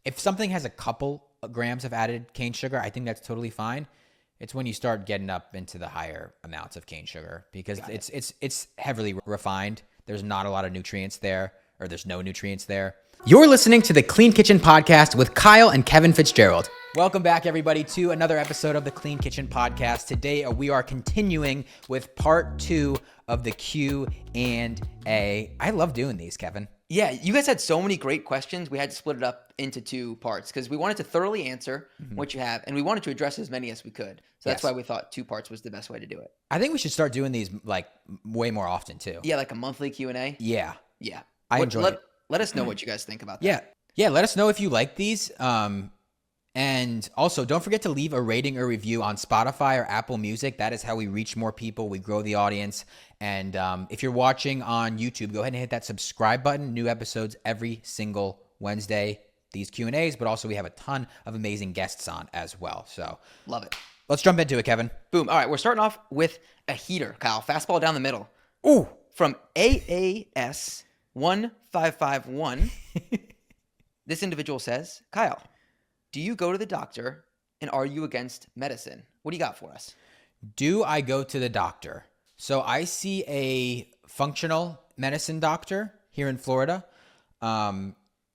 If something has a couple grams of added cane sugar, I think that's totally fine. It's when you start getting up into the higher amounts of cane sugar because it's heavily refined. There's not a lot of nutrients there, or there's no nutrients there. You're listening to the Clean Kitchen Podcast with Kyle and Kevin Fitzgerald. Welcome back, everybody, to another episode of the Clean Kitchen Podcast. Today, we are continuing with part 2 of the Q&A. I love doing these, Kevin. Yeah, you guys had so many great questions. We had to split it up into 2 parts because we wanted to thoroughly answer what you have, and we wanted to address as many as we could. So that's why we thought 2 parts was the best way to do it. I think we should start doing these like way more often too. Yeah, like a monthly Q&A. Yeah. I enjoy it. Let us know what you guys think about that. Yeah. Let us know if you like these. And also, don't forget to leave a rating or review on Spotify or Apple Music. That is how we reach more people. We grow the audience. And if you're watching on YouTube, go ahead and hit that subscribe button. New episodes every single Wednesday. These Q&As, but also we have a ton of amazing guests on as well. So Love it. Let's jump into it, Kevin. Boom. All right, we're starting off with a heater, Kyle. Fastball down the middle. Ooh. From AAS1551. This individual says, Kyle, do you go to the doctor and are you against medicine? What do you got for us? Do I go to the doctor? So I see a functional medicine doctor here in Florida.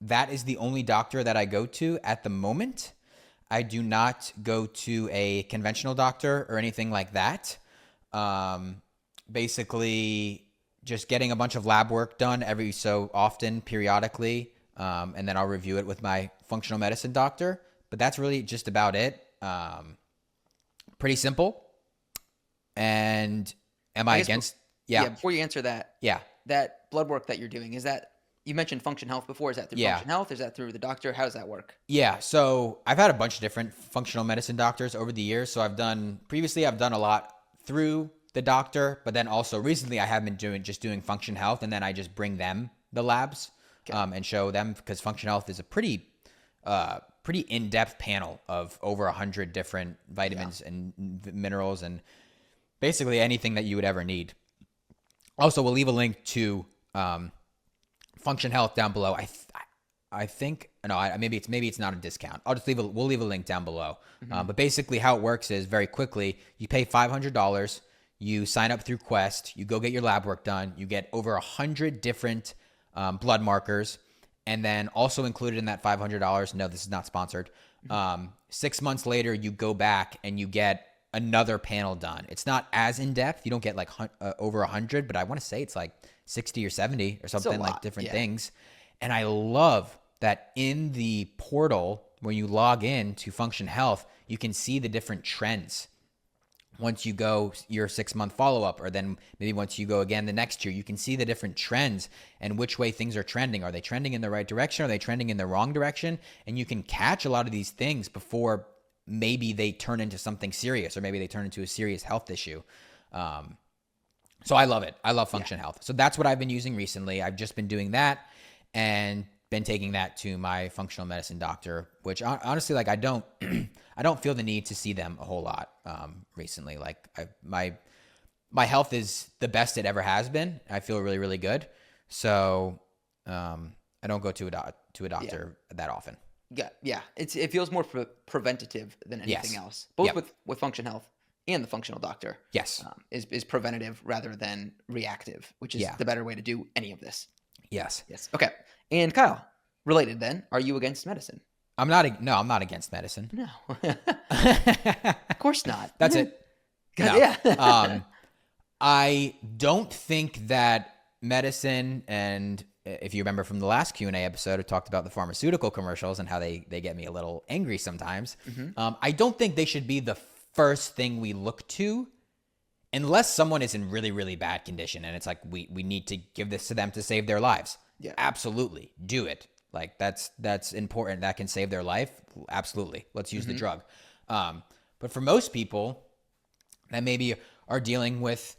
That is the only doctor that I go to at the moment. I do not go to a conventional doctor or anything like that. Basically, just getting a bunch of lab work done every so often, periodically, and then I'll review it with my functional medicine doctor. But that's really just about it. Pretty simple. And am I against? Yeah. Before you answer that, yeah, that blood work that you're doing, is that, you mentioned Function Health before. Is that through Function Health? Is that through the doctor? How does that work? Yeah. So I've had a bunch of different functional medicine doctors over the years. So I've done a lot through the doctor, but then also recently I have been doing Function Health, and then I just bring them the labs and show them, because Function Health is a pretty in-depth panel of over 100 different vitamins and minerals and basically anything that you would ever need. Also, we'll leave a link to Function Health down below. I think maybe it's not a discount. We'll leave a link down below. But basically how it works is, very quickly, you pay $500, you sign up through Quest, you go get your lab work done, you get over 100 different blood markers, and then also included in that $500, no, this is not sponsored, 6 months later, you go back and you get another panel done. It's not as in-depth. You don't get like over 100, but I want to say it's like 60 or 70 or something, like different things. And I love that in the portal, when you log in to Function Health, you can see the different trends. Once you go your 6-month follow-up, or then maybe once you go again the next year, you can see the different trends and which way things are trending. Are they trending in the right direction? Are they trending in the wrong direction? And you can catch a lot of these things before maybe they turn into something serious, or maybe they turn into a serious health issue. So I love it. I love Function Health. So that's what I've been using recently. I've just been doing that and been taking that to my functional medicine doctor, which honestly, like, I don't feel the need to see them a whole lot recently. Like, my health is the best it ever has been. I feel really, really good. So I don't go to a doctor that often. Yeah. It feels more preventative than anything else. Both with Function Health and the functional doctor. Yes. Is preventative rather than reactive, which is the better way to do any of this. Yes. Okay. And Kyle, related then, are you against medicine? I'm not against medicine. No. Of course not. That's it. No. Yeah. I don't think that medicine, and if you remember from the last Q&A episode, I talked about the pharmaceutical commercials and how they get me a little angry sometimes. I don't think they should be the first thing we look to, unless someone is in really, really bad condition and it's like, we need to give this to them to save their lives. Yeah, absolutely. Do it. Like, that's important. That can save their life. Absolutely. Let's use the drug. But for most people that maybe are dealing with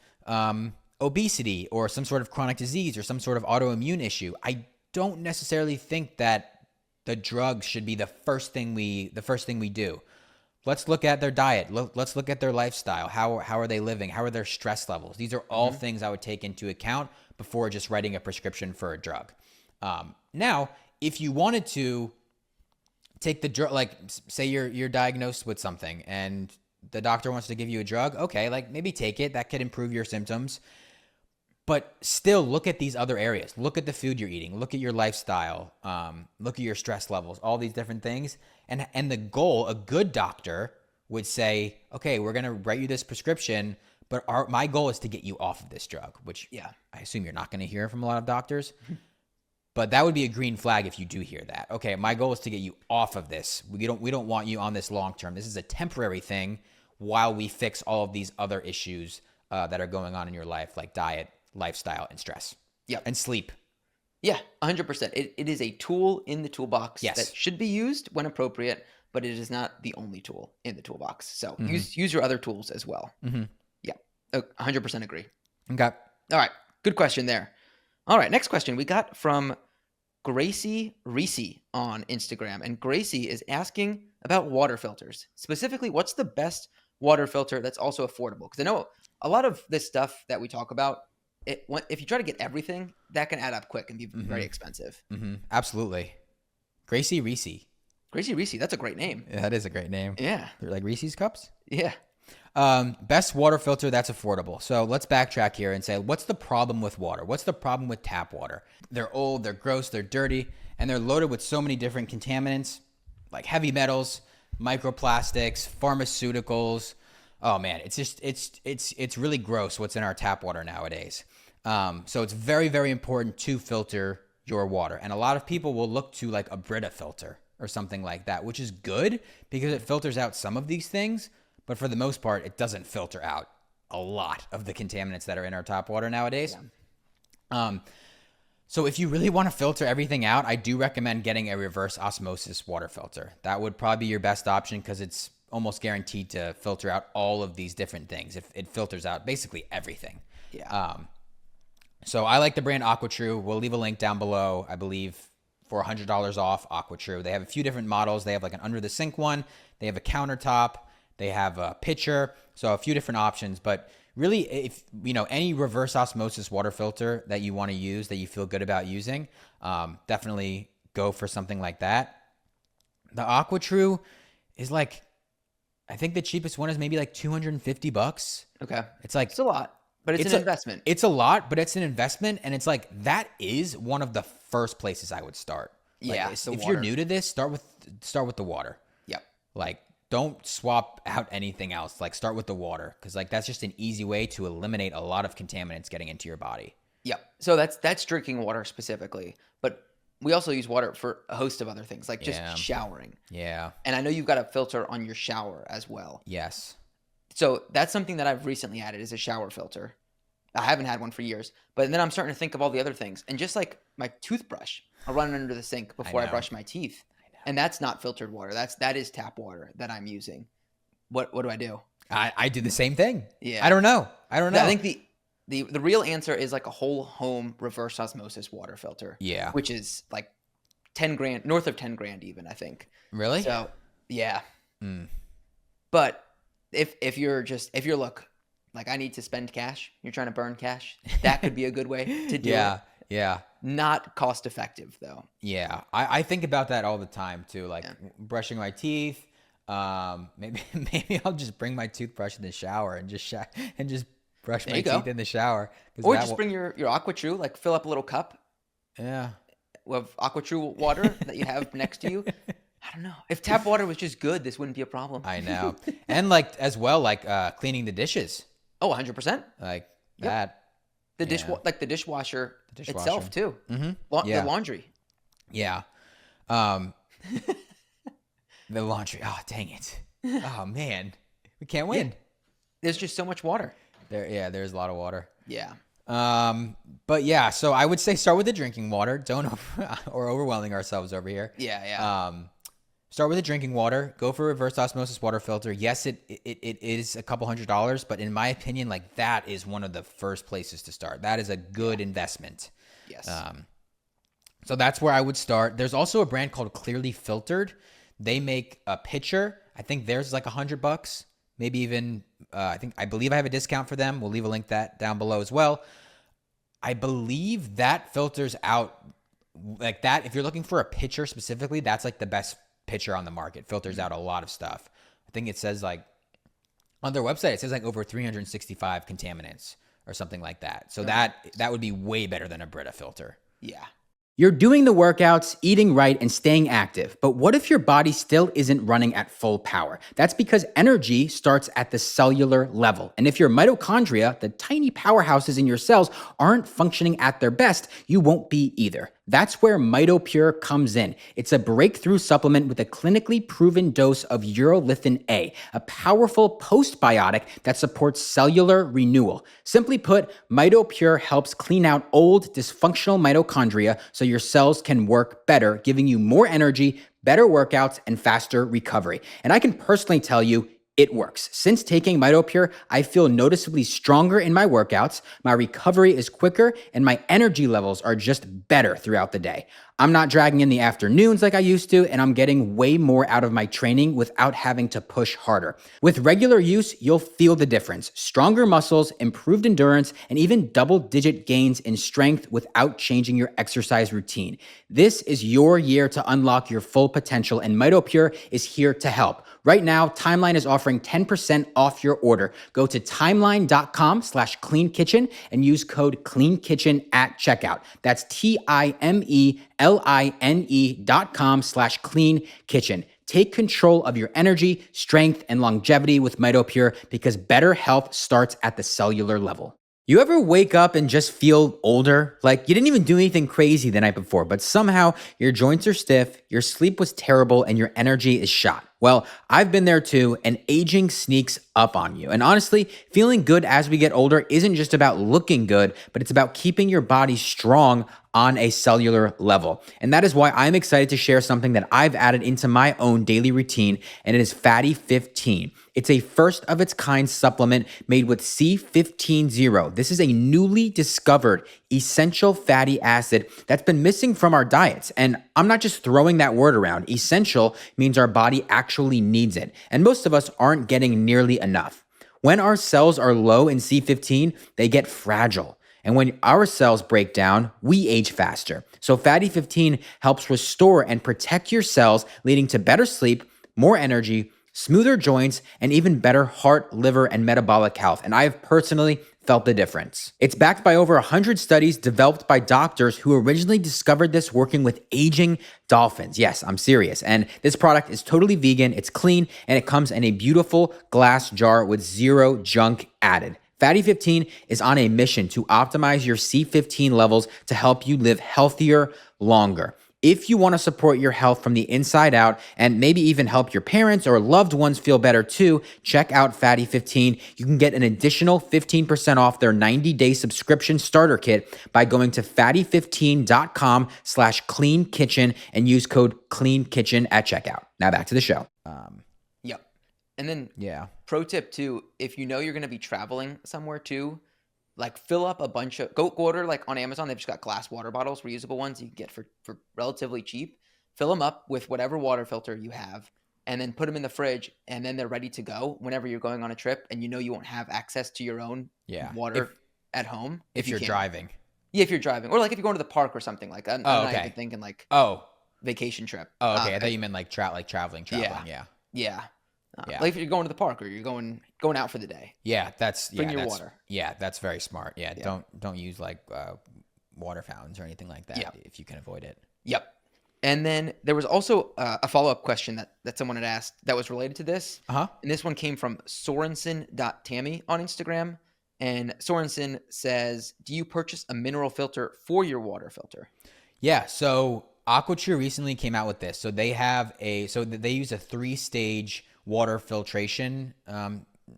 obesity or some sort of chronic disease or some sort of autoimmune issue, I don't necessarily think that the drugs should be the first thing we do. Let's look at their diet. Let's look at their lifestyle. How are they living? How are their stress levels? These are all things I would take into account before just writing a prescription for a drug. Now, if you wanted to take the drug, like say you're diagnosed with something and the doctor wants to give you a drug. Okay, like maybe take it. That could improve your symptoms. But still look at these other areas. Look at the food you're eating. Look at your lifestyle. Look at your stress levels, all these different things. And the goal, a good doctor would say, okay, we're going to write you this prescription, but my goal is to get you off of this drug, which I assume you're not going to hear from a lot of doctors. But that would be a green flag if you do hear that. Okay, my goal is to get you off of this. We don't want you on this long term. This is a temporary thing while we fix all of these other issues that are going on in your life, like diet, lifestyle, and stress. Yep. And sleep. Yeah, 100%. It is a tool in the toolbox Yes. that should be used when appropriate, but it is not the only tool in the toolbox. So use your other tools as well. Yeah, 100% agree. Okay. All right, good question there. All right, next question we got from Gracie Reese on Instagram. And Gracie is asking about water filters. Specifically, what's the best water filter that's also affordable? Because I know a lot of this stuff that we talk about, if you try to get everything, that can add up quick and be very expensive. Absolutely. Gracie Reese. Gracie Reese, that's a great name. Yeah, that is a great name. Yeah. They're like Reese's cups? Yeah. Best water filter that's affordable. So let's backtrack here and say, what's the problem with water? What's the problem with tap water? They're old, they're gross, they're dirty, and they're loaded with so many different contaminants like heavy metals, microplastics, pharmaceuticals. Oh man, it's really gross what's in our tap water nowadays. So it's very, very important to filter your water. And a lot of people will look to like a Brita filter or something like that, which is good because it filters out some of these things. But for the most part, it doesn't filter out a lot of the contaminants that are in our tap water nowadays. Yeah. So if you really want to filter everything out, I do recommend getting a reverse osmosis water filter. That would probably be your best option because it's almost guaranteed to filter out all of these different things. If it filters out basically everything. Yeah. So I like the brand AquaTrue. We'll leave a link down below, I believe, for $100 off AquaTrue. They have a few different models. They have like an under the sink one. They have a countertop. They have a pitcher. So a few different options. But really, if any reverse osmosis water filter that you want to use, that you feel good about using, definitely go for something like that. The AquaTrue is like, I think the cheapest one is maybe like $250. Okay. It's like, it's a lot, but it's an investment. It's a lot, but it's an investment. And it's like, that is one of the first places I would start. Like, it's the if water. you're new to this, start with the water. Yep. Like, don't swap out anything else. Like, start with the water. Cause like, that's just an easy way to eliminate a lot of contaminants getting into your body. Yep. So that's drinking water specifically, but we also use water for a host of other things, like just showering. Yeah. And I know you've got a filter on your shower as well. Yes. So that's something that I've recently added is a shower filter. I haven't had one for years, but then I'm starting to think of all the other things. And just like my toothbrush, I'll run it under the sink before I brush my teeth. And that's not filtered water. That is tap water that I'm using. What do I do? I do the same thing. Yeah. I don't know. I think the real answer is like a whole home reverse osmosis water filter. Yeah. Which is like 10 grand, north of 10 grand even, I think. Really? So yeah. But if you're look, like I need to spend cash, you're trying to burn cash, that could be a good way to do it. Yeah. Not cost effective though. Yeah. I think about that all the time too. Like brushing my teeth. Maybe I'll just bring my toothbrush in the shower and just brush my teeth in the shower. Or just bring your AquaTrue, like fill up a little cup. Yeah. With AquaTrue water that you have next to you. I don't know. If tap water was just good, this wouldn't be a problem. I know. And like as well, like cleaning the dishes. Oh, 100%. Like that. The the dishwasher itself too. The laundry. Yeah. The laundry. Oh, dang it. Oh man. We can't win. Yeah. There's just so much water. There's a lot of water. Yeah. But yeah, so I would say start with the drinking water. Don't or overwhelming ourselves over here. Yeah. Start with the drinking water. Go for a reverse osmosis water filter. Yes, it is a couple $100s, but in my opinion, like that is one of the first places to start. That is a good investment. Yes. So that's where I would start. There's also a brand called Clearly Filtered. They make a pitcher. I think theirs is like $100, maybe even. I believe I have a discount for them. We'll leave a link that down below as well. I believe that filters out like that. If you're looking for a pitcher specifically, that's like the best pitcher on the market. Filters out a lot of stuff. I think it says like on their website, it says like over 365 contaminants or something like that. So that would be way better than a Brita filter. Yeah. You're doing the workouts, eating right, and staying active. But what if your body still isn't running at full power? That's because energy starts at the cellular level. And if your mitochondria, the tiny powerhouses in your cells, aren't functioning at their best, you won't be either. That's where MitoPure comes in. It's a breakthrough supplement with a clinically proven dose of urolithin A, a powerful postbiotic that supports cellular renewal. Simply put, MitoPure helps clean out old, dysfunctional mitochondria so your cells can work better, giving you more energy, better workouts, and faster recovery. And I can personally tell you, it works. Since taking MitoPure, I feel noticeably stronger in my workouts, my recovery is quicker, and my energy levels are just better throughout the day. I'm not dragging in the afternoons like I used to, and I'm getting way more out of my training without having to push harder. With regular use, you'll feel the difference. Stronger muscles, improved endurance, and even double-digit gains in strength without changing your exercise routine. This is your year to unlock your full potential, and MitoPure is here to help. Right now, Timeline is offering 10% off your order. Go to timeline.com/cleankitchen and use code CLEANKITCHEN at checkout. That's TIMELINE.com/cleankitchen. Take control of your energy, strength, and longevity with MitoPure because better health starts at the cellular level. You ever wake up and just feel older? Like you didn't even do anything crazy the night before, but somehow your joints are stiff, your sleep was terrible, and your energy is shot. Well, I've been there too, and aging sneaks up on you. And honestly, feeling good as we get older isn't just about looking good, but it's about keeping your body strong on a cellular level. And that is why I'm excited to share something that I've added into my own daily routine, and it is Fatty 15. It's a first of its kind supplement made with C15-0. This is a newly discovered essential fatty acid that's been missing from our diets. And I'm not just throwing that word around. Essential means our body actually needs it. And most of us aren't getting nearly enough. When our cells are low in C15, they get fragile. And when our cells break down, we age faster. So Fatty 15 helps restore and protect your cells, leading to better sleep, more energy, smoother joints, and even better heart, liver, and metabolic health. And I have personally felt the difference. It's backed by over 100 studies developed by doctors who originally discovered this working with aging dolphins. Yes, I'm serious. And this product is totally vegan, it's clean, and it comes in a beautiful glass jar with zero junk added. Fatty 15 is on a mission to optimize your C15 levels to help you live healthier longer. If you want to support your health from the inside out and maybe even help your parents or loved ones feel better too, check out Fatty 15. You can get an additional 15% off their 90-day subscription starter kit by going to fatty15.com/cleankitchen and use code CLEANKITCHEN at checkout. Now back to the show. Yep. And then Yeah. pro tip too, if you know you're going to be traveling somewhere too, like fill up a bunch of, go order like on Amazon, they've just got glass water bottles, reusable ones you can get for relatively cheap. Fill them up with whatever water filter you have and then put them in the fridge and then they're ready to go whenever you're going on a trip and you know you won't have access to your own water at home. If you're driving. Yeah, if you're driving. Or like if you're going to the park or something like that. I'm not even thinking like vacation trip. Oh, okay. I thought you meant like traveling. Yeah. Yeah. Like if you're going to the park or you're going out for the day. Yeah, bring your water. Yeah, that's very smart. Yeah. Don't use like water fountains or anything like that if you can avoid it. Yep. And then there was also a follow-up question that someone had asked that was related to this. Uh-huh. And this one came from Sorensen.Tammy on Instagram. And Sorensen says, do you purchase a mineral filter for your water filter? Yeah, so AquaTrue recently came out with this. So they have they use a 3-stage water filtration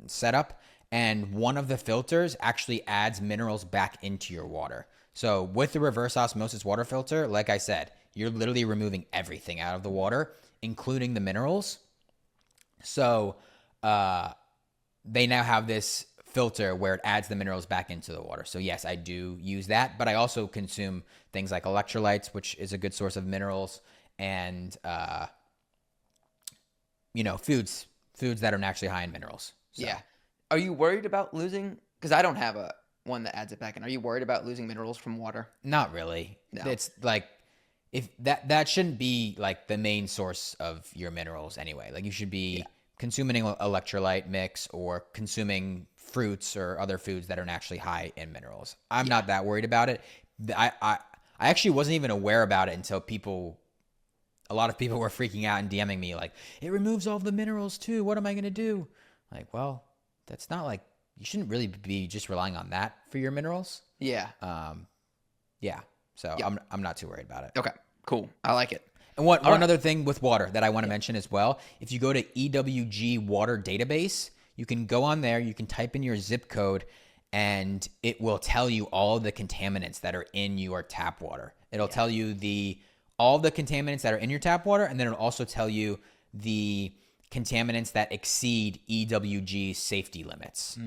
setup, and one of the filters actually adds minerals back into your water. So with the reverse osmosis water filter, like I said, you're literally removing everything out of the water, including the minerals. So they now have this filter where it adds the minerals back into the water. So yes, I do use that, but I also consume things like electrolytes, which is a good source of minerals, and foods that are naturally high in minerals. So. Yeah. Are you worried about losing? Because I don't have one that adds it back in. Are you worried about losing minerals from water? Not really. No. It's like if that shouldn't be like the main source of your minerals anyway. Like you should be consuming an electrolyte mix or consuming fruits or other foods that are naturally high in minerals. I'm not that worried about it. I actually wasn't even aware about it until a lot of people were freaking out and DMing me like, it removes all of the minerals too. What am I going to do? Like, well, that's not like, you shouldn't really be just relying on that for your minerals. Yeah. Yeah. So I'm not too worried about it. Okay, cool. I like it. And one other thing with water that I want to mention as well, if you go to EWG water database, you can go on there, you can type in your zip code, and it will tell you all the contaminants that are in your tap water. It'll tell you all the contaminants that are in your tap water, and then it'll also tell you the contaminants that exceed EWG safety limits.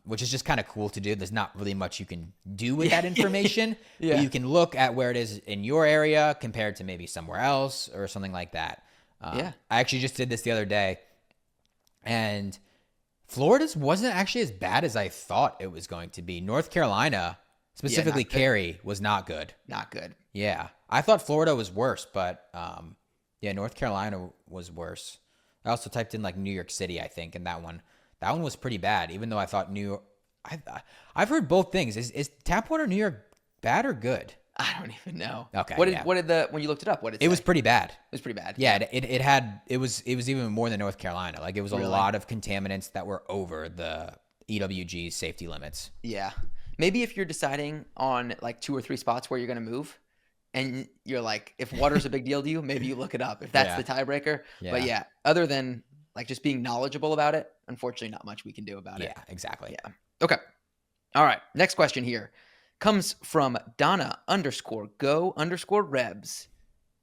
Which is just kind of cool to do. There's not really much you can do with that information. But you can look at where it is in your area compared to maybe somewhere else or something like that. I actually just did this the other day, and Florida's wasn't actually as bad as I thought it was going to be. North Carolina, specifically Cary, was not good. Not good. Yeah. I thought Florida was worse, but North Carolina was worse. I also typed in like New York City, I think, and that one was pretty bad, even though I thought I've heard both things. Is tap water in New York bad or good? I don't even know. Okay. What did when you looked it up, what did it say? It was pretty bad. It was pretty bad. Yeah, it was even more than North Carolina. Like it was a lot of contaminants that were over the EWG safety limits. Yeah. Maybe if you're deciding on like 2 or 3 spots where you're going to move, and you're like, if water's a big deal to you, maybe you look it up if that's the tiebreaker. Yeah. But other than like just being knowledgeable about it, unfortunately, not much we can do about it. Yeah, exactly. Yeah. Okay. All right. Next question here comes from Donna_go_rebs.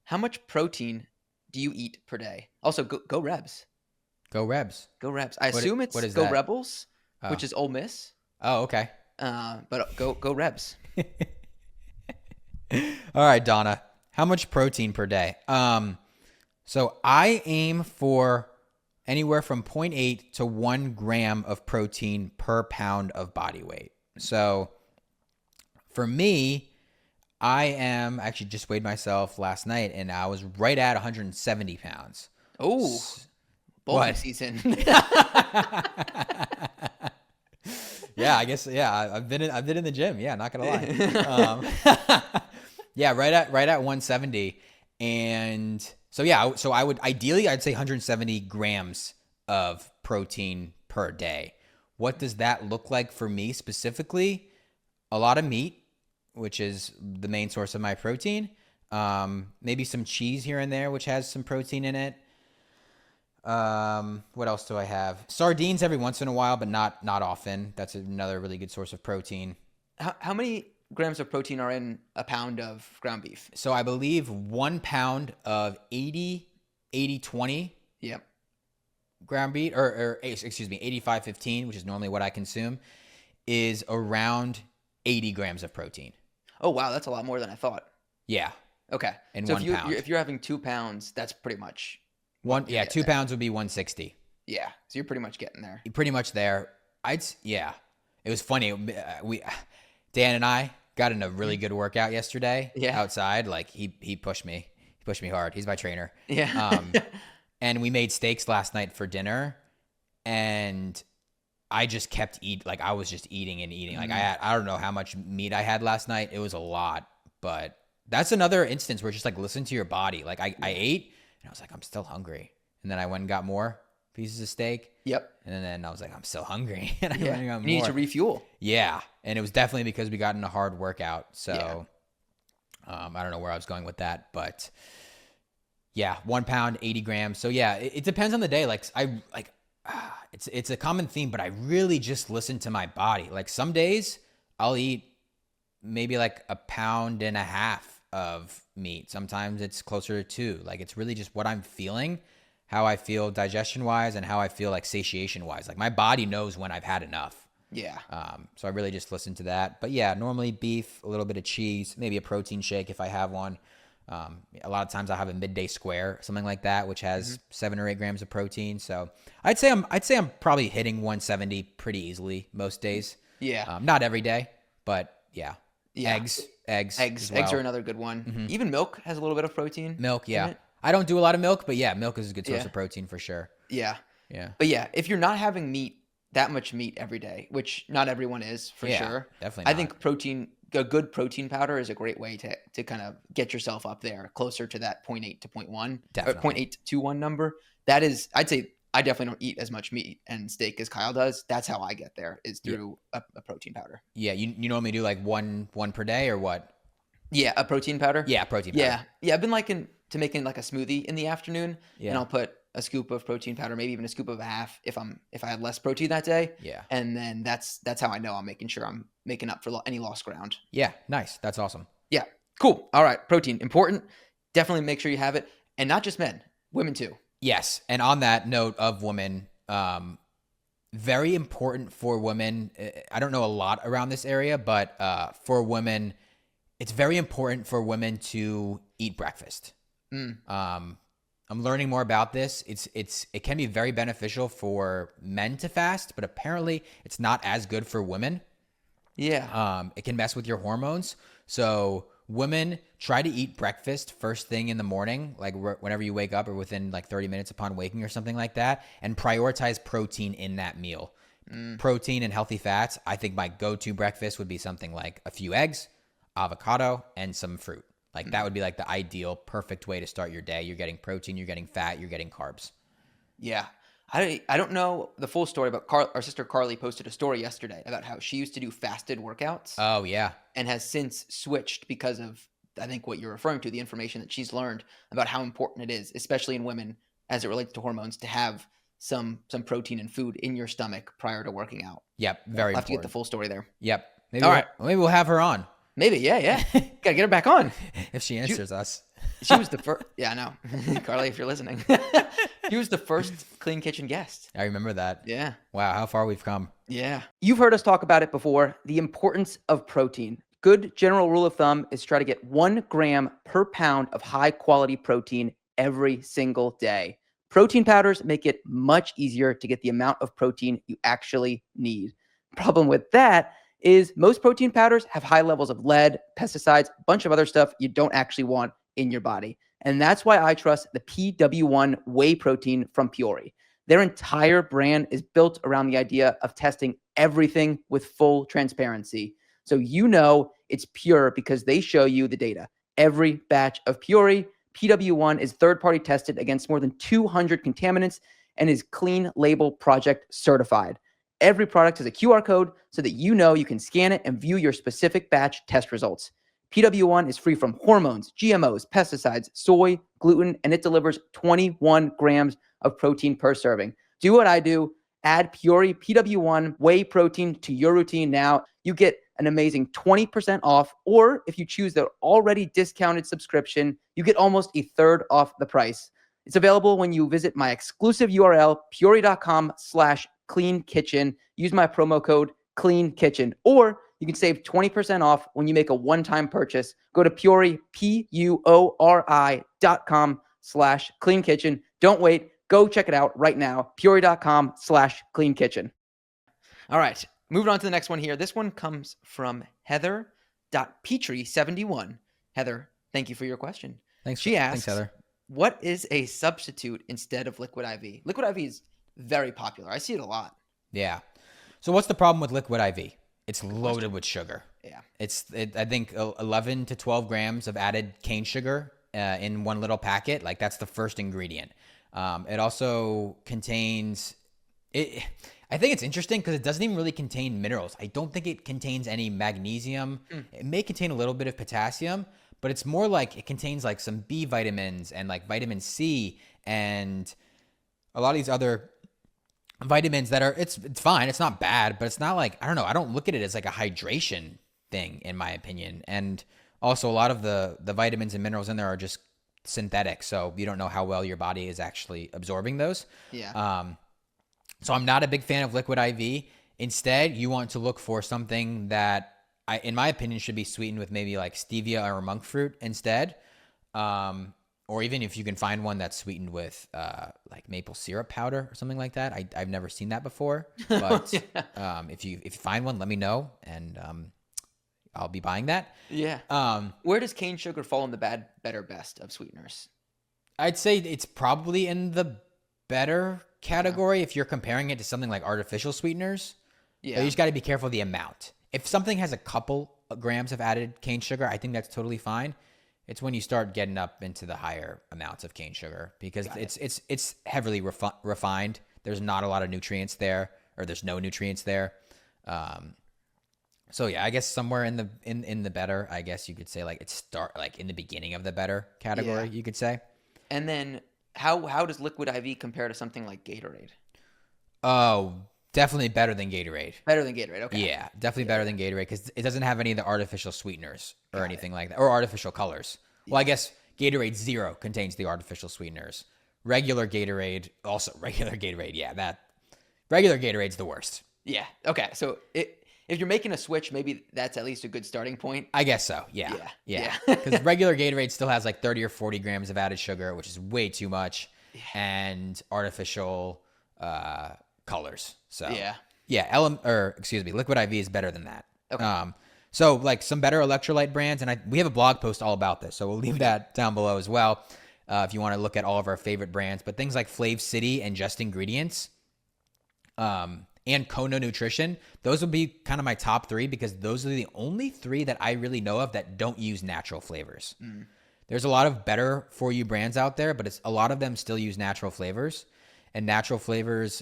How much protein do you eat per day? Also, go Rebs. Go Rebs. Go Rebs. I assume it's what is Go that? Rebels, which is Ole Miss. Oh, okay. But go Rebs. All right, Donna. How much protein per day? So I aim for anywhere from 0.8 to 1 gram of protein per pound of body weight. So for me, I actually just weighed myself last night, and I was right at 170 pounds. Oh, bowling season. Yeah, I guess. Yeah, I've been in the gym. Yeah, not gonna lie. Yeah, right at 170, and so I would ideally I'd say 170 grams of protein per day. What does that look like for me specifically? A lot of meat, which is the main source of my protein. Maybe some cheese here and there, which has some protein in it. What else do I have? Sardines every once in a while, but not often. That's another really good source of protein. How many grams of protein are in a pound of ground beef? So I believe 1 pound of 80-20 Yep. ground beef, or excuse me, 85-15, which is normally what I consume, is around 80 grams of protein. Oh, wow. That's a lot more than I thought. Yeah. Okay. In so 1 pound. if you're having 2 pounds, that's pretty much 2 pounds would be 160. Yeah. So you're pretty much getting there. You're pretty much there. It was funny. Dan and I got in a really good workout yesterday outside. Like he pushed me. He pushed me hard. He's my trainer. Yeah. And we made steaks last night for dinner, and I just kept eating. Like I was just eating and eating. Like I don't know how much meat I had last night. It was a lot, but that's another instance where just like listen to your body. Like I ate and I was like, I'm still hungry. And then I went and got more pieces of steak. Yep. And then I was like, I'm still hungry. And I went and got more. You need to refuel. Yeah. And it was definitely because we got in a hard workout. So I don't know where I was going with that, but yeah, 1 pound, 80 grams. So yeah, it depends on the day. It's a common theme, but I really just listen to my body. Like some days I'll eat maybe like 1.5 pounds of meat. Sometimes it's closer to 2. Like it's really just what I'm feeling, how I feel digestion wise, and how I feel like satiation wise. Like my body knows when I've had enough. Yeah. So I really just listen to that. But yeah, normally beef, a little bit of cheese, maybe a protein shake if I have one. A lot of times I'll have a midday square, something like that, which has 7 or 8 grams of protein. So I'd say I'm probably hitting 170 pretty easily most days. Yeah. Not every day, but yeah. Eggs, eggs as Eggs well. are another good one. Even milk has a little bit of protein. Milk, in yeah. it. I don't do a lot of milk, but yeah, milk is a good source Yeah. of protein for sure. Yeah. Yeah. But yeah, if you're not having that much meat every day, which not everyone is for Yeah, sure, definitely I not. think a good protein powder is a great way to kind of get yourself up there closer to that 0.8 to 0.1 or Definitely. 0.8 to 1 number. That is, I'd say I definitely don't eat as much meat and steak as Kyle does. That's how I get there is through a protein powder. Yeah, you normally do like one per day or what? Yeah, a protein powder. Yeah, protein powder. Yeah. I've been liking to making like a smoothie in the afternoon, Yeah. and I'll put a scoop of protein powder, maybe even a scoop of a half if I had less protein that day. Yeah. And then that's how I know I'm making sure I'm making up for any lost ground. Yeah, nice. That's awesome. Yeah, cool. All right, protein important. Definitely make sure you have it, and not just men, women too. Yes, and on that note of women, very important for women. I don't know a lot around this area, but for women, it's very important for women to eat breakfast. I'm learning more about this. It can be very beneficial for men to fast, but apparently it's not as good for women. Yeah. It can mess with your hormones. So women, try to eat breakfast first thing in the morning, like whenever you wake up or within like 30 minutes upon waking or something like that, and prioritize protein in that meal. Protein and healthy fats. I think my go-to breakfast would be something like a few eggs, avocado, and some fruit. Like that would be like the ideal, perfect way to start your day. You're getting protein, you're getting fat, you're getting carbs. Yeah. I don't know the full story, but our sister Carly posted a story yesterday about how she used to do fasted workouts Oh yeah. and has since switched because of, I think, what you're referring to, the information that she's learned about how important it is, especially in women as it relates to hormones, to have some protein and food in your stomach prior to working out. Yep. Very I'll have to get important. the full story there. Yep. Maybe All we'll, right. maybe we'll have her on Maybe, yeah. Gotta get her back on. if she answers us. She was the first. Yeah, I know. Carly, if you're listening. She was the first Clean Kitchen guest. I remember that. Yeah. Wow, how far we've come. Yeah. You've heard us talk about it before, the importance of protein. Good general rule of thumb is try to get 1 gram per pound of high quality protein every single day. Protein powders make it much easier to get the amount of protein you actually need. Problem with that is most protein powders have high levels of lead, pesticides, a bunch of other stuff you don't actually want in your body. And that's why I trust the PW1 whey protein from Peori. Their entire brand is built around the idea of testing everything with full transparency. So you know it's pure because they show you the data. Every batch of Peori, PW1 is third-party tested against more than 200 contaminants and is Clean Label Project certified. Every product has a QR code so that you know you can scan it and view your specific batch test results. PW1 is free from hormones, GMOs, pesticides, soy, gluten, and it delivers 21 grams of protein per serving. Do what I do. Add Peori PW1 whey protein to your routine now. You get an amazing 20% off, or if you choose the already discounted subscription, you get almost a third off the price. It's available when you visit my exclusive URL, peori.com/clean kitchen. Use my promo code clean kitchen, or you can save 20% off when you make a one-time purchase. Go to Peori, PUORI.com/clean kitchen. Don't wait. Go check it out right now. Peori.com/clean kitchen. All right. Moving on to the next one here. This one comes from Heather.Petrie71. Heather, thank you for your question. She asks, Heather. what is a substitute instead of liquid IV? Liquid IV is very popular. I see it a lot. Yeah. So what's the problem with liquid IV? It's loaded with sugar. Yeah. I think 11 to 12 grams of added cane sugar in one little packet. Like that's the first ingredient. It also contains it. I think it's interesting because it doesn't even really contain minerals. I don't think it contains any magnesium. It may contain a little bit of potassium, but it's more like it contains like some B vitamins and like vitamin C and a lot of these other vitamins that are, it's fine. It's not bad, but it's not like, I don't know. I don't look at it as like a hydration thing in my opinion. And also a lot of the vitamins and minerals in there are just synthetic. So you don't know how well your body is actually absorbing those. Yeah. So I'm not a big fan of liquid IV. Instead, you want to look for something that in my opinion, should be sweetened with maybe like stevia or monk fruit instead. Or even if you can find one that's sweetened with like maple syrup powder or something like that. I've never seen that before, but if you find one, let me know and I'll be buying that. Yeah. Where does cane sugar fall in the bad, better, best of sweeteners? I'd say it's probably in the better category if you're comparing it to something like artificial sweeteners. Yeah. But you just got to be careful of the amount. If something has a couple of grams of added cane sugar, I think that's totally fine. It's when you start getting up into the higher amounts of cane sugar because it's heavily refined. There's not a lot of nutrients there, or there's no nutrients there. So yeah, I guess somewhere in the better, I guess you could say like like in the beginning of the better category, you could say. And then how does liquid IV compare to something like Gatorade? Oh, definitely better than Gatorade. Better than Gatorade. Okay. Yeah, definitely better than Gatorade because it doesn't have any of the artificial sweeteners or anything like that, or artificial colors. Well, I guess Gatorade Zero contains the artificial sweeteners. Regular Gatorade, yeah, regular Gatorade's the worst. Yeah. Okay. So if you're making a switch, maybe that's at least a good starting point. I guess so. Yeah. Because regular Gatorade still has like 30 or 40 grams of added sugar, which is way too much, and artificial colors. So Liquid IV is better than that. Okay. So like some better electrolyte brands, and we have a blog post all about this, so we'll leave that down below as well if you want to look at all of our favorite brands. But things like Flav City and Just Ingredients, and Kono Nutrition, those would be kind of my top three because those are the only three that I really know of that don't use natural flavors. There's a lot of better for you brands out there, but a lot of them still use natural flavors, and natural flavors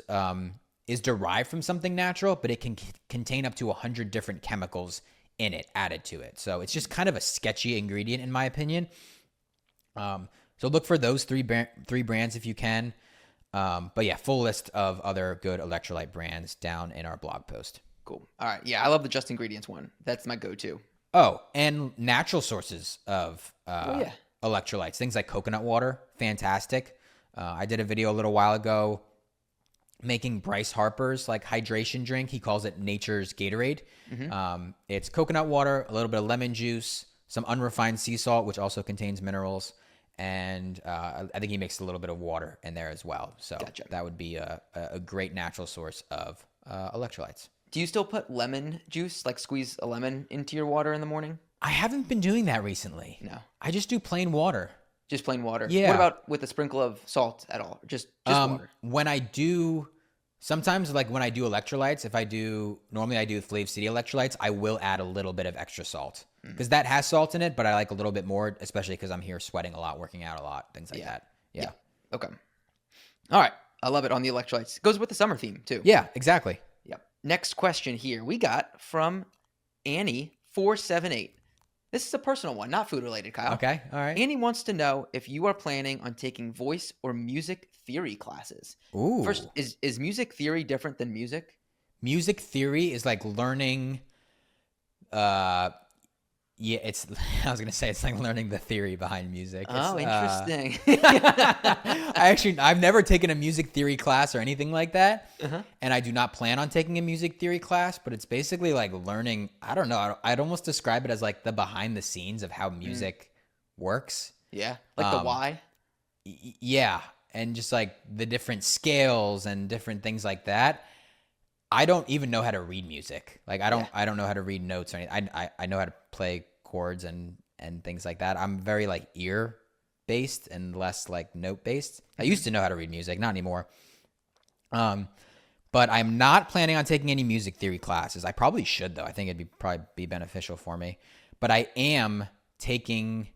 is derived from something natural, but it can contain up to 100 different chemicals in it added to it. So it's just kind of a sketchy ingredient in my opinion. So look for those three brands if you can. But yeah, full list of other good electrolyte brands down in our blog post. Cool. All right. Yeah, I love the Just Ingredients one. That's my go-to. Oh, and natural sources of electrolytes. Things like coconut water, fantastic. I did a video a little while ago making Bryce Harper's like hydration drink. He calls it Nature's Gatorade. It's coconut water, a little bit of lemon juice, some unrefined sea salt, which also contains minerals, and I think he mixed a little bit of water in there as well. So that would be a great natural source of electrolytes. Do you still put lemon juice, like squeeze a lemon into your water in the morning? I haven't been doing that recently. No. I just do plain water. Just plain water? Yeah. What about with a sprinkle of salt at all? Just water? When I do, sometimes like when I do electrolytes, normally I do Flav City electrolytes, I will add a little bit of extra salt because that has salt in it, but I like a little bit more, especially because I'm here sweating a lot, working out a lot, things like that. Yeah. Okay. All right. I love it on the electrolytes. Goes with the summer theme too. Yeah, exactly. Yep. Next question here we got from Annie478. This is a personal one, not food related, Kyle. Okay. All right. Annie wants to know if you are planning on taking voice or music theory classes. Ooh. First, is music theory different than music? Music theory is like learning, it's like learning the theory behind music. Oh, interesting. I've never taken a music theory class or anything like that. And I do not plan on taking a music theory class, but it's basically like learning, I don't know, I'd almost describe it as like the behind the scenes of how music works. Yeah. Like the why? Yeah. And just like the different scales and different things like that. I don't even know how to read music. Like I don't know how to read notes or anything. I know how to play chords and things like that. I'm very like ear based and less like note based. I used to know how to read music, not anymore. But I'm not planning on taking any music theory classes. I probably should though. I think it'd probably be beneficial for me. But I am taking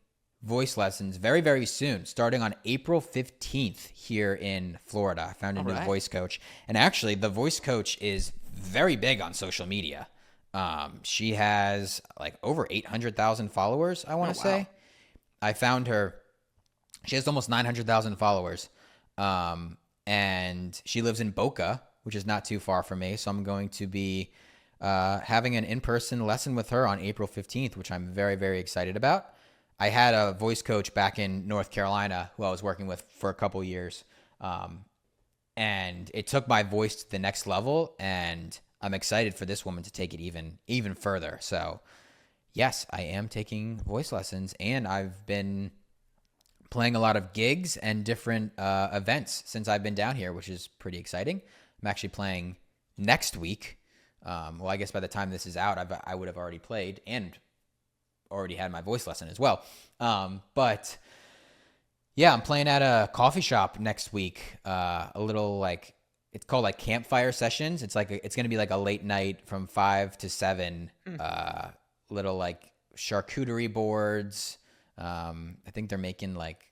voice lessons very, very soon, starting on April 15th here in Florida. I found a new voice coach. And actually, the voice coach is very big on social media. She has like over 800,000 followers, I want to say. I found her. She has almost 900,000 followers. And she lives in Boca, which is not too far from me. So I'm going to be having an in-person lesson with her on April 15th, which I'm very, very excited about. I had a voice coach back in North Carolina who I was working with for a couple years. And it took my voice to the next level, and I'm excited for this woman to take it even further. So yes, I am taking voice lessons, and I've been playing a lot of gigs and different events since I've been down here, which is pretty exciting. I'm actually playing next week. Well, I guess by the time this is out, I would have already played and already had my voice lesson as well. But yeah, I'm playing at a coffee shop next week. A little like it's called like campfire sessions. It's like it's gonna be like a late night from 5 to 7. Little like charcuterie boards. I think they're making like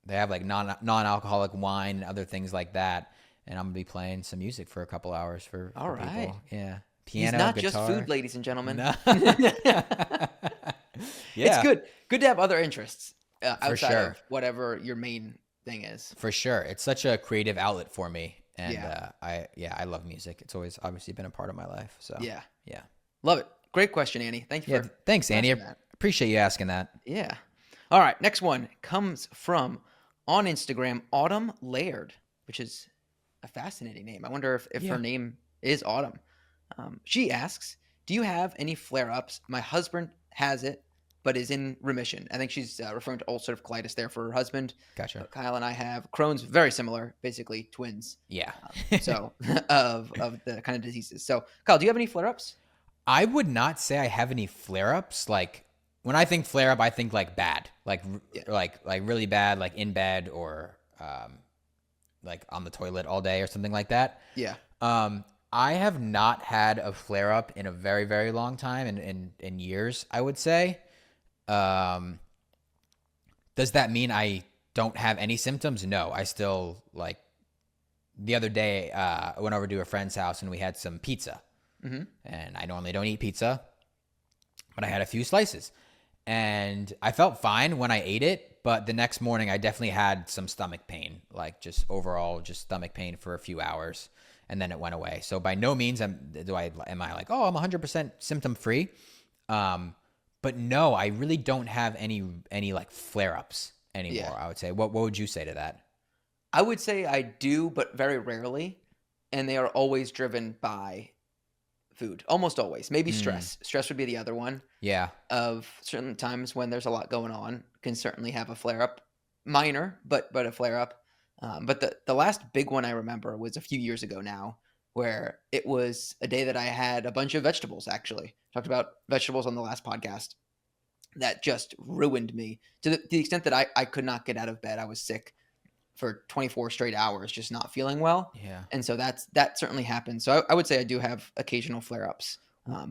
they have like non-alcoholic wine and other things like that. And I'm gonna be playing some music for a couple hours for right. people. Yeah, He's piano, not guitar. just food, ladies and gentlemen. No. It's Yeah, good to have other interests outside sure. of whatever your main thing is. for sure. It's such a creative outlet for me, and Yeah. I love music. It's always obviously been a part of my life. So Yeah. yeah. Love it. Great question, Annie. Thank you Yeah, for thanks, Andy. I asking that. appreciate you asking that. Yeah. All right. Next one comes from on Instagram, Autumn Laird, which is a fascinating name. I wonder if Yeah. her name is Autumn. She asks, "Do you have any flare-ups? My husband has it, but is in remission." I think she's referring to ulcerative colitis there for her husband. Gotcha. Kyle and I have Crohn's, very similar, basically twins. Yeah. So of the kind of diseases. So Kyle, do you have any flare-ups? I would not say I have any flare-ups. Like when I think flare-up, I think like bad, like Yeah. like really bad, like in bed or like on the toilet all day or something like that. Yeah. I have not had a flare-up in a very, very long time, in years, I would say. Does that mean I don't have any symptoms? No, I still like. The other day, I went over to a friend's house and we had some pizza. Mhm. And I normally don't eat pizza, but I had a few slices. And I felt fine when I ate it, but the next morning I definitely had some stomach pain, like just overall just stomach pain for a few hours, and then it went away. So by no means am I like, oh, I'm 100% symptom free. But no, I really don't have any like flare-ups anymore. Yeah. I would say. What would you say to that? I would say I do, but very rarely, and they are always driven by food. Almost always. Maybe stress. Stress would be the other one. Yeah. Of certain times when there's a lot going on, can certainly have a flare up. Minor, but a flare up. But the last big one I remember was a few years ago now, where it was a day that I had a bunch of vegetables. Actually, talked about vegetables on the last podcast. That just ruined me to the extent that I could not get out of bed. I was sick for 24 straight hours, just not feeling well. Yeah. And so that certainly happens. So I would say I do have occasional flare ups,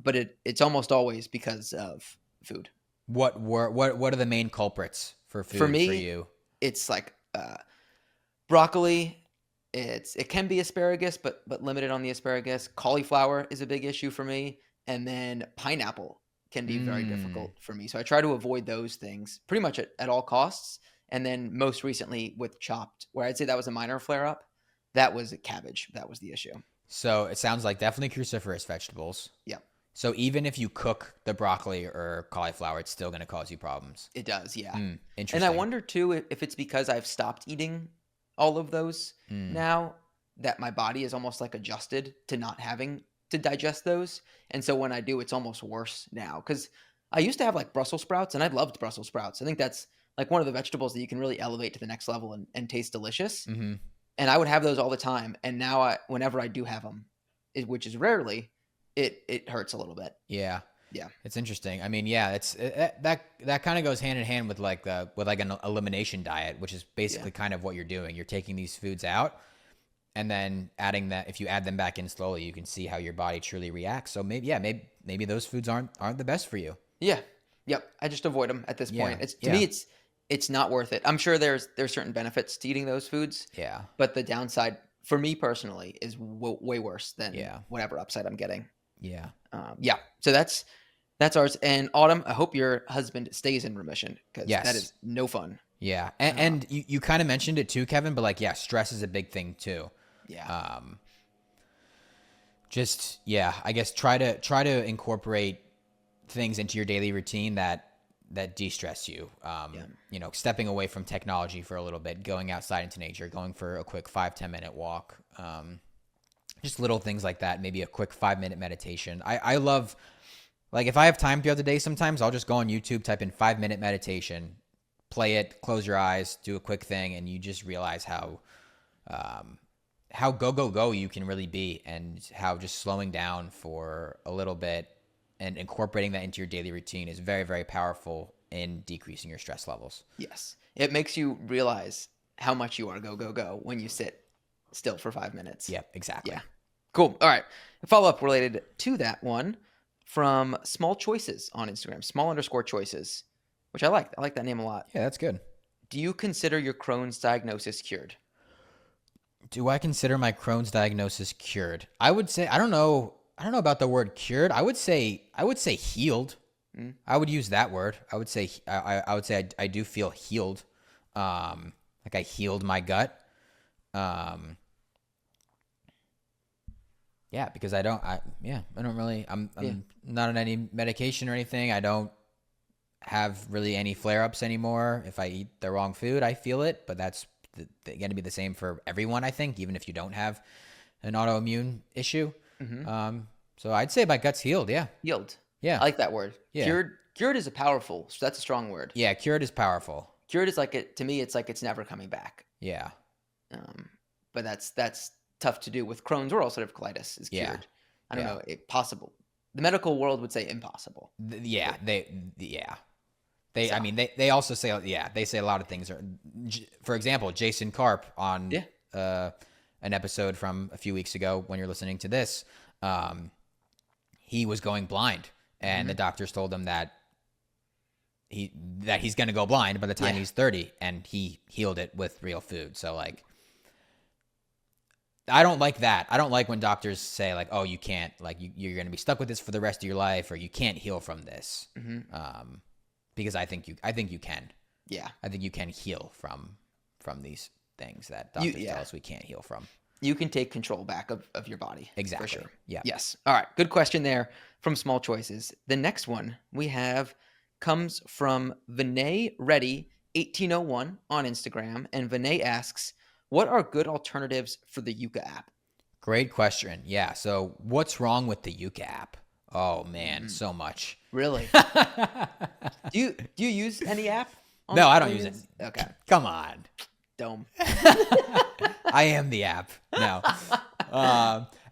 but it's almost always because of food. What are the main culprits for food For me, for you? It's like broccoli. It can be asparagus, but limited on the asparagus. Cauliflower is a big issue for me, and then pineapple can be very difficult for me. So I try to avoid those things pretty much at all costs. And then most recently with chopped, where I'd say that was a minor flare up, that was cabbage. That was the issue. So it sounds like definitely cruciferous vegetables. Yeah, So even if you cook the broccoli or cauliflower, it's still going to cause you problems. it does. Yeah. Interesting. And I wonder too if it's because I've stopped eating all of those now, that my body is almost like adjusted to not having to digest those. And so when I do, it's almost worse now. Because I used to have like Brussels sprouts, and I loved Brussels sprouts. I think that's like one of the vegetables that you can really elevate to the next level and taste delicious. Mm-hmm. And I would have those all the time. And now whenever I do have them, which is rarely, it hurts a little bit. Yeah. Yeah. It's interesting. I mean, yeah, that kind of goes hand in hand with like an elimination diet, which is basically kind of what you're doing. You're taking these foods out and then adding that. If you add them back in slowly, you can see how your body truly reacts. So maybe those foods aren't the best for you. Yeah. Yep. I just avoid them at this point. Yeah. To me, it's not worth it. I'm sure there's certain benefits to eating those foods. Yeah. But the downside for me personally is way worse than Yeah. whatever upside I'm getting. Yeah. Yeah. So that's ours. And Autumn, I hope your husband stays in remission, because Yes. that is no fun. Yeah. And you kind of mentioned it too, Kevin, but like, yeah, stress is a big thing too. Yeah. I guess try to incorporate things into your daily routine that de-stress you. Stepping away from technology for a little bit, going outside into nature, going for a quick 5-10 minute walk. Just little things like that. Maybe a quick 5-minute meditation. I love, like, if I have time throughout the day, sometimes I'll just go on YouTube, type in 5-minute meditation, play it, close your eyes, do a quick thing, and you just realize how go you can really be, and how just slowing down for a little bit and incorporating that into your daily routine is very, very powerful in decreasing your stress levels. Yes. It makes you realize how much you are go when you sit still for 5 minutes. Yeah, exactly. Yeah. Cool. All right. A follow-up related to that one from Small Choices on Instagram, small_choices, which I like. I like that name a lot. Yeah, that's good. Do you consider your Crohn's diagnosis cured? Do I consider my Crohn's diagnosis cured? I would say I don't know about the word cured. I would say healed. I would use that word. I would say I do feel healed. Like I healed my gut. Yeah, because I'm not on any medication or anything. I don't have really any flare-ups anymore. If I eat the wrong food, I feel it, but that's going to be the same for everyone, I think, even if you don't have an autoimmune issue. So I'd say my gut's healed. Yeah. Healed. Yeah. I like that word. Yeah. Cured is so that's a strong word. Yeah. Cured is powerful. Cured is to me, it's like it's never coming back. Yeah. But that's tough to do with Crohn's or ulcerative colitis is cured. Yeah. I don't know. Possible. The medical world would say impossible. They So. I mean, they also say, they say a lot of things are, for example, Jason Karp on an episode from a few weeks ago when you're listening to this, he was going blind and the doctors told him that he's going to go blind by the time he's 30, and he healed it with real food. So like, I don't like that. I don't like when doctors say like, oh, you can't, like you're going to be stuck with this for the rest of your life, or you can't heal from this. Because I think you can. Yeah. I think you can heal from these things that doctors tell us we can't heal from. You can take control back of your body. Exactly. For sure. Yeah. Yes. All right. Good question there from Small Choices. The next one we have comes from Vinay Reddy 1801 on Instagram, and Vinay asks, "What are good alternatives for the Yuka app?" Great question. Yeah. So what's wrong with the Yuka app? Oh man, so much. Really? Do you use any app? No, I don't use it. Okay. Come on. Dome. I am the app. No.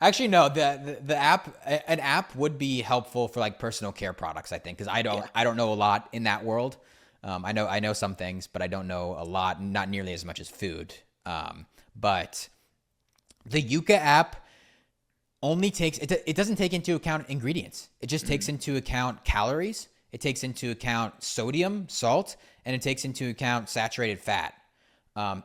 Actually, no. The app, an app would be helpful for like personal care products, I think, because I don't know a lot in that world. I know some things, but I don't know a lot, not nearly as much as food. But the Yuka app only takes it doesn't take into account ingredients. It just takes into account calories. It takes into account sodium, salt, and it takes into account saturated fat.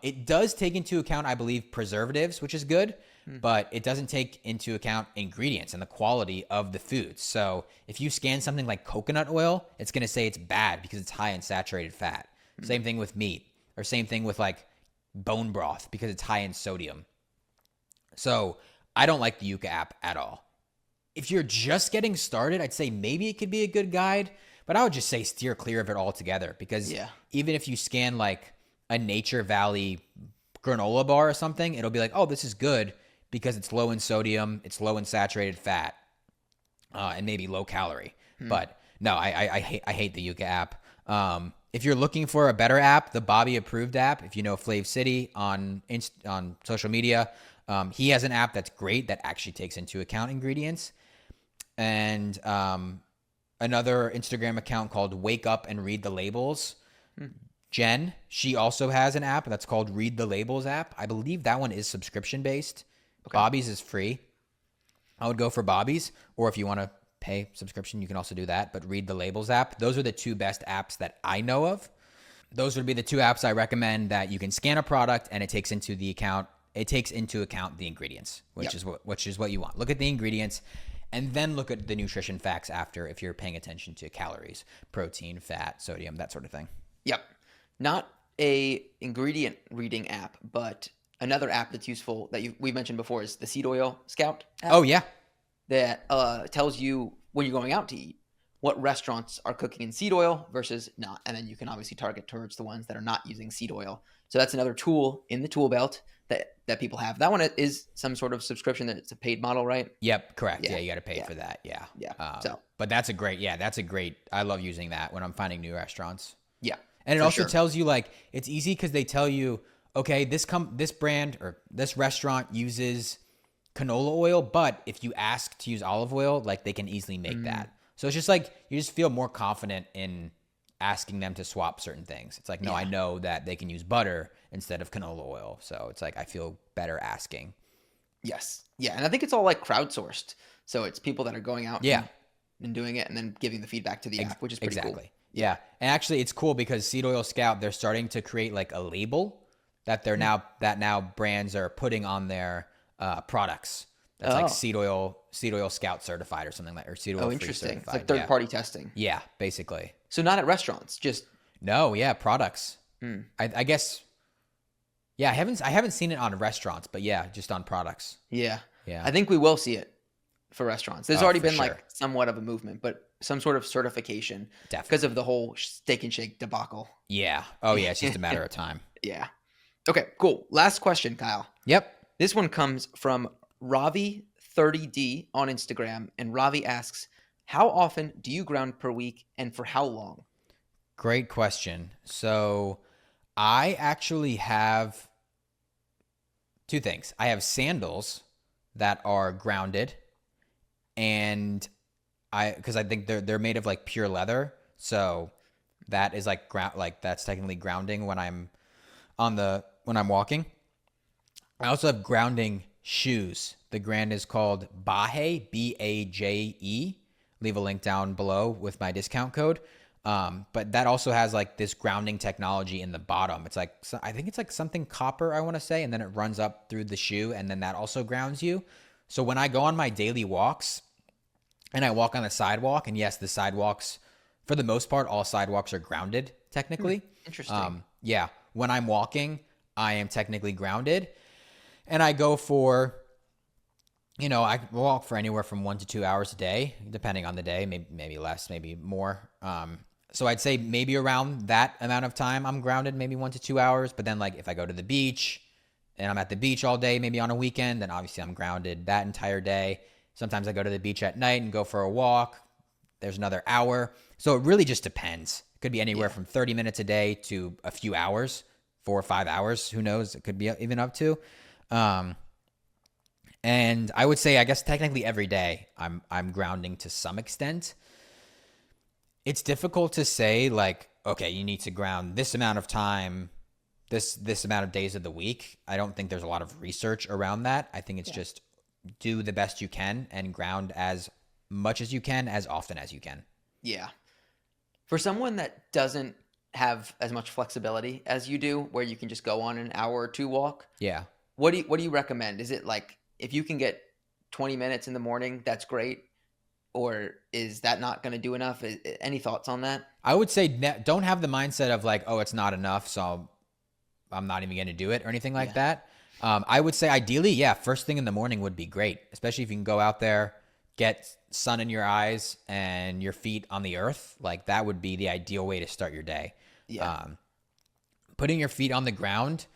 It does take into account, I believe, preservatives, which is good, but it doesn't take into account ingredients and the quality of the foods. So if you scan something like coconut oil, it's going to say it's bad because it's high in saturated fat. Same thing with meat, or same thing with like bone broth because it's high in sodium. So I don't like the Yuka app at all. If you're just getting started, I'd say maybe it could be a good guide, but I would just say steer clear of it altogether, because even if you scan like a Nature Valley granola bar or something, it'll be like, oh, this is good because it's low in sodium, it's low in saturated fat, and maybe low calorie. But no, I hate the Yuka app. If you're looking for a better app, the Bobby approved app, if you know Flav City on social media, he has an app that's great that actually takes into account ingredients. And another Instagram account called Wake Up and Read the Labels. Jen, she also has an app that's called Read the Labels app. I believe that one is subscription based. Okay. Bobby's is free. I would go for Bobby's, or if you want to pay subscription, you can also do that. But Read the Labels app, those are the two best apps that I know of. Those would be the two apps I recommend that you can scan a product and it takes into account the ingredients, which is what you want. Look at the ingredients and then look at the nutrition facts after, if you're paying attention to calories, protein, fat, sodium, that sort of thing. Yep. Not a ingredient reading app, but another app that's useful that we mentioned before is the Seed Oil Scout app. Oh, yeah. That tells you when you're going out to eat what restaurants are cooking in seed oil versus not. And then you can obviously target towards the ones that are not using seed oil. So that's another tool in the tool belt that people have. That one is some sort of subscription, that it's a paid model, right? Yep, correct. Yeah, you got to pay for that. Yeah. But that's a great, I love using that when I'm finding new restaurants. Yeah. And it also tells you, like, it's easy because they tell you, okay, this brand or this restaurant uses canola oil, but if you ask to use olive oil, like, they can easily make that. So it's just like you just feel more confident in asking them to swap certain things. It's like, no, I know that they can use butter instead of canola oil. So it's like I feel better asking. Yes. Yeah. And I think it's all like crowdsourced. So it's people that are going out Yeah. and doing it and then giving the feedback to the app, which is pretty cool. Exactly. Yeah. And actually it's cool because Seed Oil Scout, they're starting to create like a label that now brands are putting on their products. That's like Seed Oil Scout certified or something like, or Seed Oil Free Interesting. certified. It's like third party testing. Yeah, basically. So not at restaurants, just No, yeah, products. I guess. Yeah, I haven't seen it on restaurants, but yeah, just on products. Yeah. Yeah. I think we will see it for restaurants. There's already for been sure. like somewhat of a movement, but some sort of certification Definitely. because of the whole Steak and Shake debacle. Yeah. Oh yeah, it's just a matter of time. Yeah. Okay, cool. Last question, Kyle. Yep. This one comes from Ravi30D on Instagram, and Ravi asks, how often do you ground per week and for how long? Great question. So I actually have two things. I have sandals that are grounded, and because I think they're made of like pure leather, so that is like that's technically grounding when I'm when I'm walking. I also have grounding shoes. The brand is called Baje, Baje. Leave a link down below with my discount code. But that also has like this grounding technology in the bottom. It's like, I think it's like something copper, I want to say, and then it runs up through the shoe, and then that also grounds you. So when I go on my daily walks and I walk on the sidewalk, and yes, the sidewalks, for the most part, all sidewalks are grounded technically. Interesting. Yeah. When I'm walking, I am technically grounded, and I go for, I walk for anywhere from 1 to 2 hours a day, depending on the day, maybe less, maybe more. So I'd say maybe around that amount of time I'm grounded, maybe 1 to 2 hours. But then like if I go to the beach and I'm at the beach all day, maybe on a weekend, then obviously I'm grounded that entire day. Sometimes I go to the beach at night and go for a walk. There's another hour. So it really just depends. It could be anywhere from 30 minutes a day to a few hours, 4 or 5 hours. Who knows? It could be even up to. And I would say, I guess technically every day I'm grounding to some extent. It's difficult to say like, okay, you need to ground this amount of time, this amount of days of the week. I don't think there's a lot of research around that. I think it's just do the best you can and ground as much as you can, as often as you can. Yeah. For someone that doesn't have as much flexibility as you do, where you can just go on an hour or two walk, Yeah. what do you recommend? Is it like if you can get 20 minutes in the morning, that's great? Or is that not going to do enough? Any thoughts on that? I would say don't have the mindset of like, oh, it's not enough, so I'm not even going to do it or anything like that. I would say ideally, first thing in the morning would be great, especially if you can go out there, get sun in your eyes and your feet on the earth. Like that would be the ideal way to start your day. Yeah. Putting your feet on the ground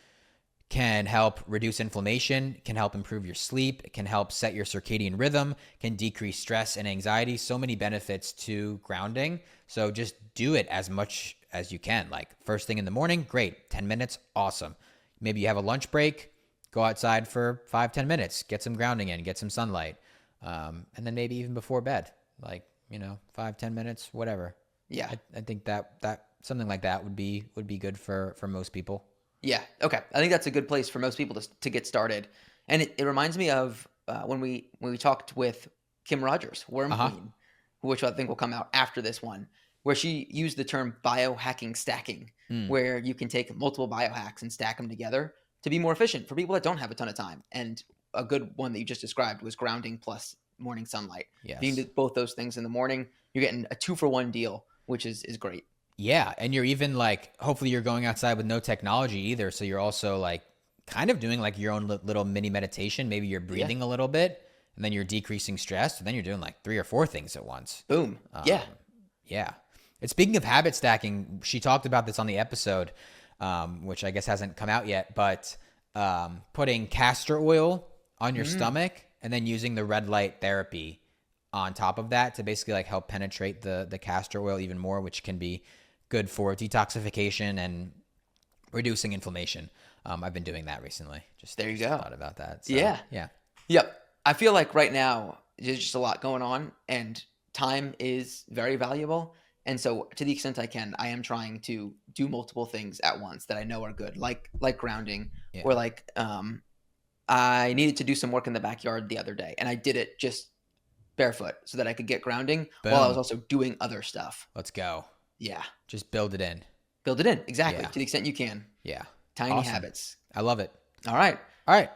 can help reduce inflammation, can help improve your sleep, it can help set your circadian rhythm, can decrease stress and anxiety. So many benefits to grounding. So just do it as much as you can. Like first thing in the morning, great. 10 minutes, awesome. Maybe you have a lunch break, go outside for 5-10 minutes, get some grounding in, get some sunlight. And then maybe even before bed, like, 5-10 minutes, whatever. Yeah. I think that something like that would be good for most people. Yeah. Okay. I think that's a good place for most people to get started. And it reminds me of when we talked with Kim Rogers, Worm Queen, which I think will come out after this one, where she used the term biohacking stacking, where you can take multiple biohacks and stack them together to be more efficient for people that don't have a ton of time. And a good one that you just described was grounding plus morning sunlight. Yes. If you can do both those things in the morning, you're getting a 2-for-1 deal, which is great. Yeah. And you're even like, hopefully you're going outside with no technology either. So you're also like kind of doing like your own little mini meditation. Maybe you're breathing a little bit and then you're decreasing stress. And then you're doing like 3 or 4 things at once. Boom. Yeah. And speaking of habit stacking, she talked about this on the episode, which I guess hasn't come out yet, but putting castor oil on your stomach and then using the red light therapy on top of that to basically like help penetrate the castor oil even more, which can be good for detoxification and reducing inflammation. I've been doing that recently. There you go. Thought about that. So, Yeah. Yeah. Yep. I feel like right now there's just a lot going on, and time is very valuable. And so to the extent I can, I am trying to do multiple things at once that I know are good, like grounding, or like I needed to do some work in the backyard the other day, and I did it just barefoot so that I could get grounding while I was also doing other stuff. Let's go. Yeah. Just build it in. Build it in. Exactly. Yeah. To the extent you can. Yeah. Tiny Awesome. habits. I love it. All right. All right.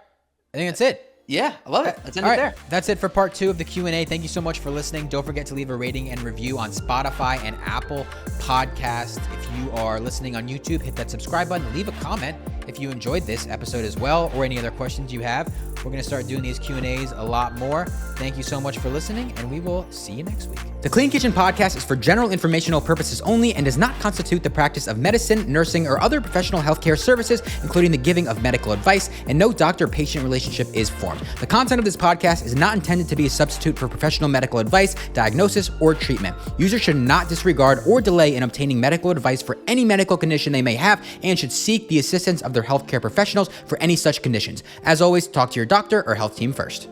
I think that's it. Yeah, I love it. Let's end All it right, there. that's it for part 2 of the Q&A. Thank you so much for listening. Don't forget to leave a rating and review on Spotify and Apple Podcasts. If you are listening on YouTube, hit that subscribe button. Leave a comment if you enjoyed this episode as well, or any other questions you have. We're going to start doing these Q&As a lot more. Thank you so much for listening, and we will see you next week. The Clean Kitchen Podcast is for general informational purposes only and does not constitute the practice of medicine, nursing, or other professional healthcare services, including the giving of medical advice, and no doctor-patient relationship is formed. The content of this podcast is not intended to be a substitute for professional medical advice, diagnosis, or treatment. Users should not disregard or delay in obtaining medical advice for any medical condition they may have and should seek the assistance of their healthcare professionals for any such conditions. As always, talk to your doctor or health team first.